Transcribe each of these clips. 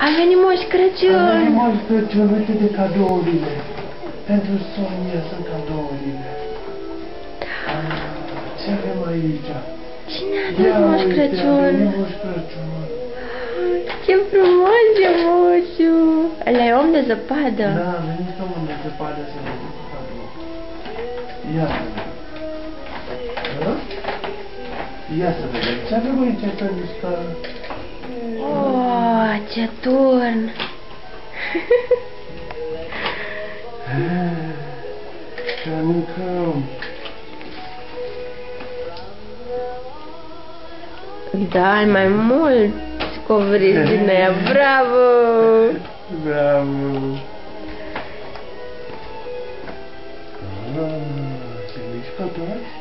A venit Moș Crăciun! A venit Moș Crăciun, uite de cadourile. Pentru Sonia sunt cadourile. Ce avem aici? Cine a adus Moș Crăciun? Moș Crăciun. Ce frumos e Moșu! Ăla e om de zăpadă. Da, a venit omul de zăpadă să ne ducă cadou. Ia să vedem. Ia să vedem. Ce avem aici pe lista? Oh, ce turn! Să mâncăm. Da, mai mult covriți din aia. Bravo! Bravo! Ce mișcă toți?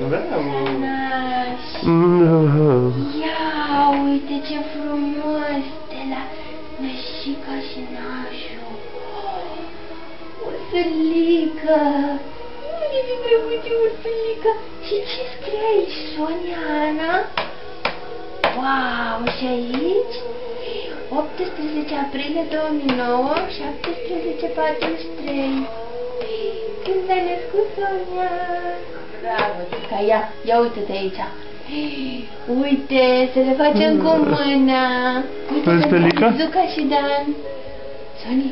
Bravo! Ia, uite ce frumos! De la Nășica și Nașu. O ursulică! Ce drăguțe ursulică! Și ce scrie aici, Sonia, Ana? Wow, și aici? 18 aprilie 2009, 17:43. Când s-a născut Sonia? Bravo, Tica, ia uite-te aici. Uite, să le facem cu mâna. Uite, Zuca și Dan. Sonia,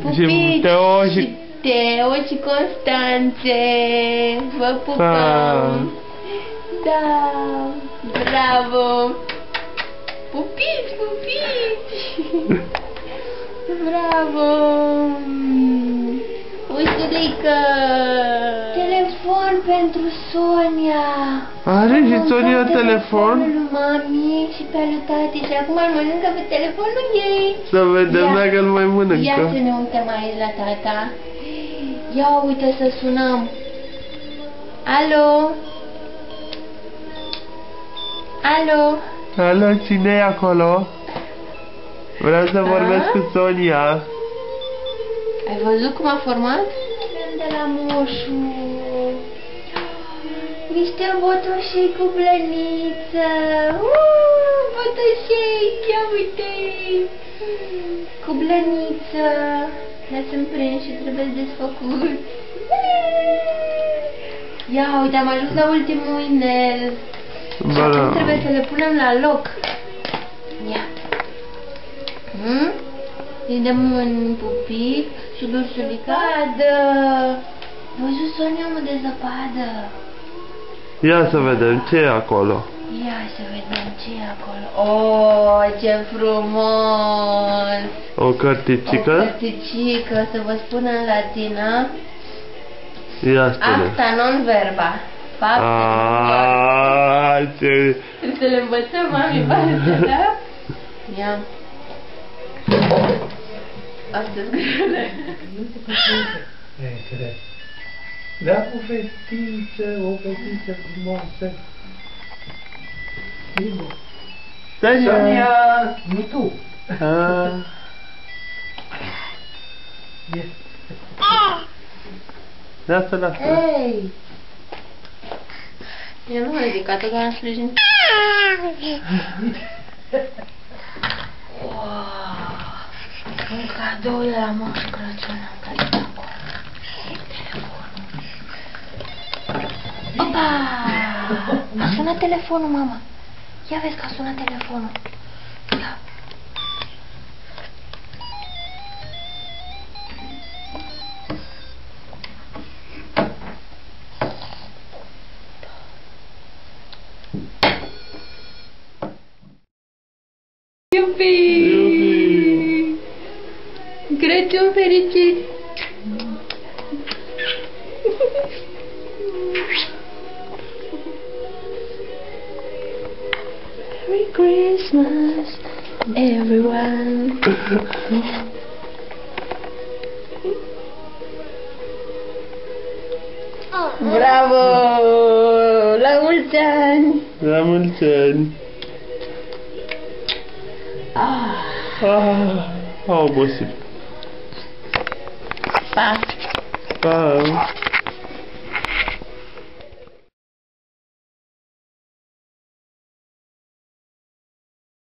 Pupici și Teo și Constanțe. Vă pupăm. Da, bravo. Pupici, pupici. Bravo. Ursulică. Telefon pentru Sonia. Are și Sonia telefon? Pe lui mami și pe lui tati. Și acum îl mănâncă pe telefonul ei. Să vedem dacă îl mai mănâncă. Ia să ne uităm aici la tata. Ia uite să sunăm. Alo? Alo? Alo, cine e acolo? Vreau să vorbesc cu Sonia. Ai văzut cum a format? De la Moșu. Niște botoșei cu blăniță. Botoșei, ia uite. Cu blăniță. Dar sunt prinși și trebuie desfăcuți. Ia uite, am ajuns la ultimul inel. Și acum trebuie să le punem la loc. Ia. Îi dăm un pupic și ursulicadă. Văzut Sonia omul de zăpadă. Ia să vedem ce e acolo. Ia să vedem ce e acolo. Oh, ce frumos! O cărticică? O cărticică, să vă spun în latină. Ia spune. Acta non verba. Ce... Trebuie să le învățăm, mami, basta, da? Ia. Asta-s grele. Da, o fetiță frumoasă. Sonia! Nu tu! Lasă, lasă. Hei! Eu nu m-am ridicat-o, că am sprijin. Un cadou de la Moș Crăciun am găsit acolo. Telefonul. Opa! A sunat telefonul, mama. Ia vezi că a sunat telefonul. Ia. Iubi! Crăciun fericit! Merry Christmas, everyone! Bravo! La mulți ani! La mulți ani! Am obosit. Pa! Pa!